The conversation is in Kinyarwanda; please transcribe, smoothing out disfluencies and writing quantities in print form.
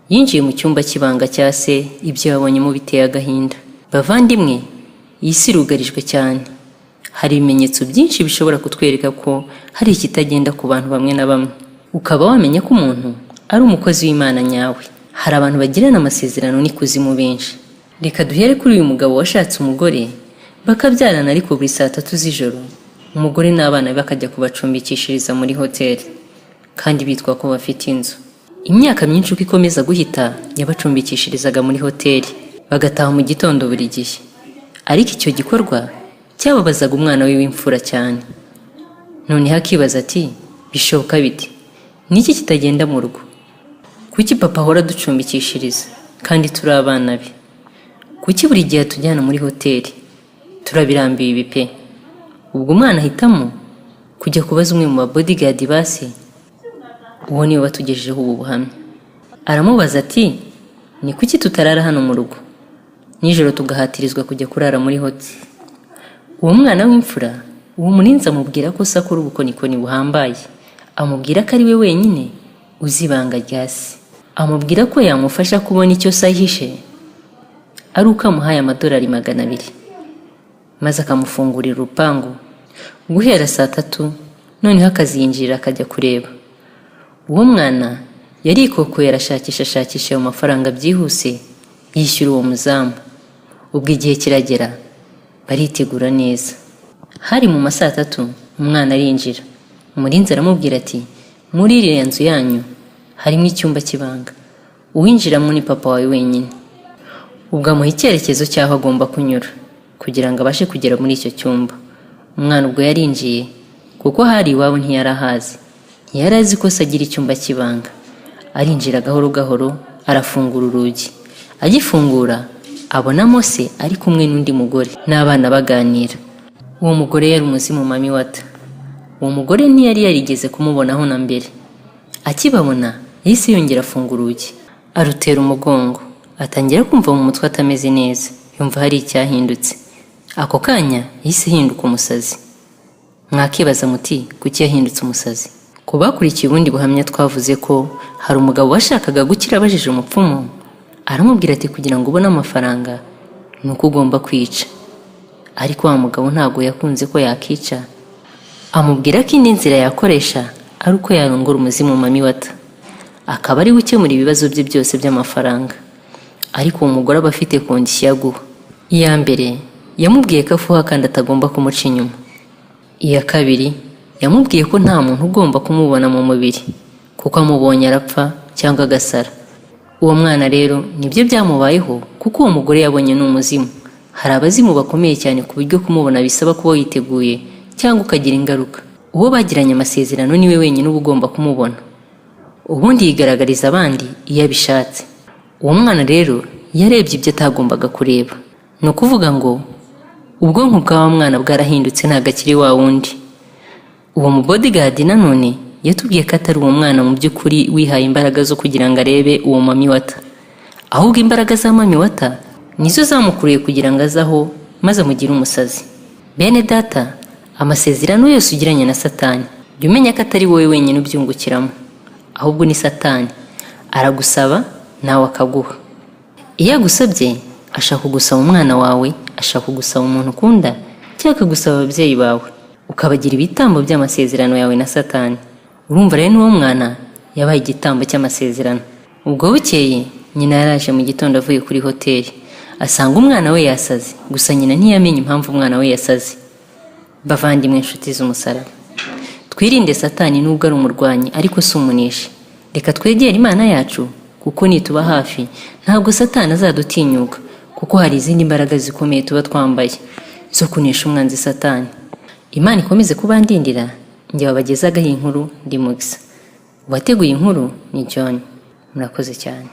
Yinjiye mu cyumba cy'ibanga cya se, ibyo yabonyemo biteye agahinda. Bavandimwe, iyi si irugarijwe cyane. Hari ibimenyetso byinshi bishobora kutwereka ko hari ikitagenda ku bantu bamwe na bamwe. Ukaba wamenya ko umuntu ari umukozi w'Imana nyawe. Hari abantu bagirana amasezerano n'ikuzimu benshi. Reka duhere kuri uyu mugabo washatse umugore, bakabyarana ariko buri saa 3 z'ijoro umugore n'abana bakajya kubacumbikishiriza muri hoteli, kandi bitwa ko bafite inzu. Imyaka myinshi uko ikomeza guhita yabacumbikishirizaga muri hoteli, bagataha mu gitondo buri gihe. Ariko icyo gikorwa cyababazaga umwana we w'imfura cyane. None hakibaza ati, bishoboka bite? Niki kitagenda mu rugo? Kuki papa ahora ducumbikishiriza kandi turi abana be? Kuki buri gihe tujyana muri hoteli? Turabirambiye ibi pe. Ubwo umwana ahitamo kujya kubaza umwe mu bodyguard base. Uwo niwe watugejejeho ubu buhamya. Aramubaza ati, ni kuki tutarara hano mu rugo? Nijoro tugahatirizwa kujya kurara muri hoteli. Uwo mwana w'imfura, uwo murinzi amubwira ko sakora ubukonikoni buhambaye. Amubwira ko ari we wenyine uzibanga rya se. Amubwira ko yamufasha kubona icyo sahishe ari uko amuhaye $200, maze akamufungurira urupangu guhera saa 3, noneho akazinjira akajya kureba. Uwo mwana yarikokoye arashakisha ayo mafaranga byihuse, yishyura uwo muzamu. Ubwo igihe kiragera, baritegura neza. Hari mu masaa 3 umwana arinjira. Umurinzi aramubwira ati, muri iriya nzu yanyu harimo icyumba cy'ibanga. Uwinjiramo ni papa wawe wenyine. Ubwo amuha icyerekezo cy'aho agomba kunyura kugira ngo abashe kugera muri icyo cyumba. Umwana ubwo yarinjiye, kuko hari iwabo ntiyarahazi. Ntiyarazi ko se agira icyumba cy'ibanga. Arinjira gahoro gahoro, arafungura urugi. Agifungura, abona Mose ari kumwe n'undi mugore n'abana baganira. Uwo mugore yari umuzimu Mami Wata. Uwo mugore ntiyari yarigeze kumubonaho na mbere. Akibabona, yahise yongera afungura urugi, arutera umugongo. Atangira kumva mu mutwe atameze neza, yumva hari icyahindutse. Ako kanya yahise hinduka umusazi. Mwakibaza muti, kuki yahindutse umusazi? Kubakurikiye ubundi buhamya twavuze ko hari umugabo washakaga gukira abajije umupfumu. Aramubwira ati, kugira ngo ubone amafaranga nuko ugomba kwica. Ariko wa mugabo ntago yakunze ko yakica. Amubwira ko indi nzira yakoresha ari uko yarongora umuzimu Mami Wata, akaba ari gukemura ibibazo bye byose by'amafaranga. Ariko uwo mugore aba afite kondisiyo aguha. Iya mbere, yamubwiye ko afuha kandi atagomba kumuca inyuma. Iya kabiri, yamubwiye ko nta muntu ugomba kumubona mu mubiri, kuko amubonye arapfa cyangwa agasara. Uwo mwana rero nibyo byamubayeho, kuko uwo mugore yabonye n'umuzimu. Hari abazimu bakomeye cyane ku buryo kumubona bisaba kuba witeguye cyangwa ukagira ingaruka. Uwo bagiranye amasezerano niwe wenyine uba ugomba kumubona, ubundi yigaragariza abandi iyo abishatse. Uwo mwana rero yarebye ibyo atagombaga kureba. Ni ukuvuga ngo ubwonko bw'awa mwana bwarahindutse, ntago akiri wa wundi. Uwo mu bodyguard nanone yatubwiye ko atari uwo mwana mu by'ukuri wihaye imbaraga zo kugira ngo arebe uwo Mami Wata, ahubwo imbaraga za Mami Wata nizo zamukuriye kugira ngo azaho maze amugire umusazi. Bene data, amasezerano yose ugiranye na Satani, jya umenya ko atari wowe wenyine ubyungukiramo, ahubwo ni Satani. Aragusaba nawe akaguha. Iyo agusabye, ashaka kugusaba umwana wawe, ashaka kugusaba umuntu ukunda, cyangwa akagusaba ababyeyi bawe, ukabagira ibitambo by'amasezerano yawe na Satani. Urumva rero n'uwo mwana yabaye igitambo cy'amasezerano. Ubwo bukeye, nyina yaraje mu gitondo avuye kuri hoteli, asanga umwana we yasaze, gusa nyina ntiyamenye impamvu umwana we yasaze. Bavandimwe inshuti z'umusaraba, twirinde Satani nubwo ari umurwanyi ariko si umuneshi. Reka twegere Imana yacu, kuko nituba hafi ntabwo Satani azadutinyuka, kuko hari izindi mbaraga zikomeye tuba twambaye zo kunesha umwanzi Satani. Imana ikomeze kubandindira. Njye wabagezagaho inkuru ndi Mugisa. Uwateguye inkuru ni John. Murakoze cyane.